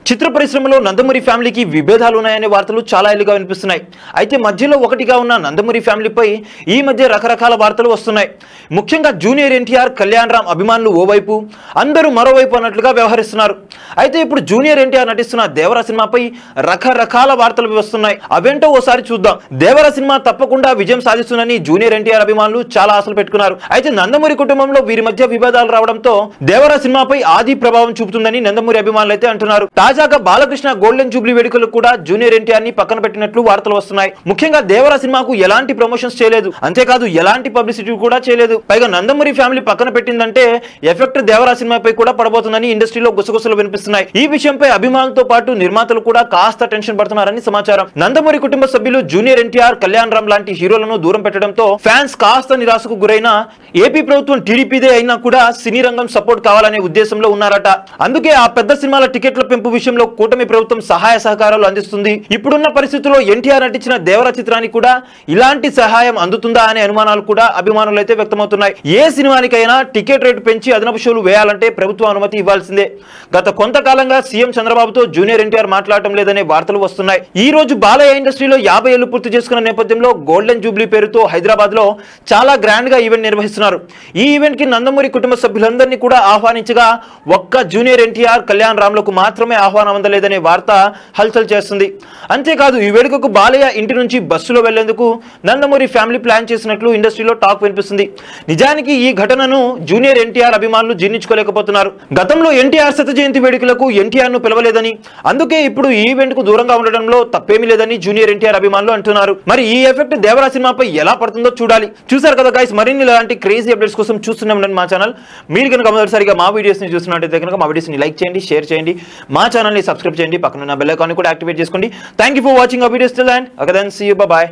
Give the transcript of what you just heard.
చిత్ర పరిశ్రమలో నందమూరి ఫ్యామిలీకి విభేదాలు ఉన్నాయనే వార్తలు చాలా ఏళ్లుగా వినిపిస్తున్నాయి. అయితే మధ్యలో ఒకటిగా ఉన్న నందమూరి ఫ్యామిలీపై ఈ మధ్య రకరకాల వార్తలు వస్తున్నాయి. ముఖ్యంగా జూనియర్ ఎన్టీఆర్, కళ్యాణ్ రామ్ అభిమానులు ఓవైపు, అందరూ మరోవైపు అన్నట్లుగా వ్యవహరిస్తున్నారు. అయితే ఇప్పుడు జూనియర్ ఎన్టీఆర్ నటిస్తున్న దేవర సినిమాపై రకరకాల వార్తలు వస్తున్నాయి. అవేంటో ఓసారి చూద్దాం. దేవర సినిమా తప్పకుండా విజయం సాధిస్తుందని జూనియర్ ఎన్టీఆర్ అభిమానులు చాలా ఆశలు పెట్టుకున్నారు. అయితే నందమూరి కుటుంబంలో వీరి మధ్య విభేదాలు రావడంతో దేవర సినిమాపై ఆది ప్రభావం చూపుతుందని నందమూరి అభిమానులు అయితే అంటున్నారు. తాజాగా బాలకృష్ణ గోల్డెన్ జూబ్లీ వేడుకలు కూడా జూనియర్ ఎన్టీఆర్ ని పక్కన పెట్టినట్లు వార్తలు వస్తున్నాయి. ముఖ్యంగా దేవర సినిమాకు ఎలాంటి ప్రమోషన్స్ చేయలేదు, అంతేకాదు ఎలాంటి పబ్లిసిటీ కూడా చేయలేదు. పైగా నందమూరి ఫ్యామిలీ పక్కన పెట్టిందంటే ఎఫెక్ట్ దేవర సినిమాపై కూడా పడబోతుందని ఇండస్ట్రీలో గుసగుసలు వినిపిస్తున్నాయి. ఈ విషయంపై అభిమానులతో పాటు నిర్మాతలు కూడా కాస్త టెన్షన్ పడుతున్నారని సమాచారం. నందమూరి కుటుంబ సభ్యులు జూనియర్ ఎన్టీఆర్, కళ్యాణ్ రామ్ లాంటి హీరోలను దూరం పెట్టడంతో ఫ్యాన్స్ కాస్త నిరాశకు గురైన ఏపీ ప్రభుత్వం టీడీపీదే అయినా కూడా సినీ రంగం సపోర్ట్ కావాలనే ఉద్దేశంలో ఉన్నారట. అందుకే ఆ పెద్ద సినిమాల టికెట్ల పెంపు విషయంలో కూటమి ప్రభుత్వం సహాయ సహకారాలు అందిస్తుంది. ఇప్పుడున్న పరిస్థితుల్లో ఎన్టీఆర్ నటించిన దేవర చిత్రానికి కూడా ఇలాంటి సహాయం అందుతుందా అనే అనుమానాలు కూడా అభిమానులు అయితే వ్యక్తమవుతున్నాయి. ఏ సినిమానికైనా టికెట్ రేటు పెంచి అదనపు షోలు వేయాలంటే ప్రభుత్వం అనుమతి ఇవ్వాల్సిందే. గత కొంతకాలంగా సీఎం చంద్రబాబుతో జూనియర్ ఎన్టీఆర్ మాట్లాడటం లేదనే వార్తలు వస్తున్నాయి. ఈ రోజు బాలయ్య ఇండస్ట్రీలో 50 ఏళ్లు పూర్తి చేసుకున్న నేపథ్యంలో గోల్డెన్ జూబ్లీ పేరుతో హైదరాబాద్ లో చాలా గ్రాండ్ గా ఈవెంట్ నిర్వహిస్తున్నారు. ఈ ఈవెంట్ కి నందమూరి కుటుంబ సభ్యులందరినీ కూడా ఆహ్వానించగా ఒక్క జూనియర్ ఎన్టీఆర్, కళ్యాణ్ రామ్ లకు మాత్రమే ఆహ్వానం అందలేదనే వార్త హల్చల్ చేస్తుంది. అంతేకాదు ఈ వేడుకకు బాలయ్య ఇంటి నుంచి బస్సులో వెళ్లేందుకు నందమూరి ఫ్యామిలీ ప్లాన్ చేసినట్లు ఇండస్ట్రీలో టాక్ వినిపిస్తుంది. నిజానికి ఈ ఘటనను జూనియర్ ఎన్టీఆర్ అభిమానులు జీర్ణించుకోలేకపోతున్నారు. గతంలో ఎన్టీఆర్ శత జయంతి వేడుకలకు ఎన్టీఆర్ ను పిలవలేదని, అందుకే ఇప్పుడు ఈ ఈవెంట్ కు దూరంగా ఉండడంలో తప్పేమీ లేదని జూనియర్ ఎన్టీఆర్ అభిమానులు అంటున్నారు. మరి ఈ ఎఫెక్ట్ దేవరా సినిమాపై ఎలా పడుతుందో చూడాలి. చూసారు కదా గైస్, మరిన్ని ఇలాంటి క్రేజీ అప్డేట్స్ కోసం చూస్తున్నాం మా ఛానల్. మీరు కనుక మొదటిసారిగా మా వీడియోస్ ని చూస్తున్నట్టయితే కనుక మా వీడియోస్ ని లైక్ చేయండి, షేర్ చేయండి, మా ఛానల్ ని సబ్స్క్రైబ్ చేయండి, పక్కన బెల్ ఐకాన్ కూడా యాక్టివేట్ చేసుకోండి. Thank you for watching our videos till end. Okay then see you, by.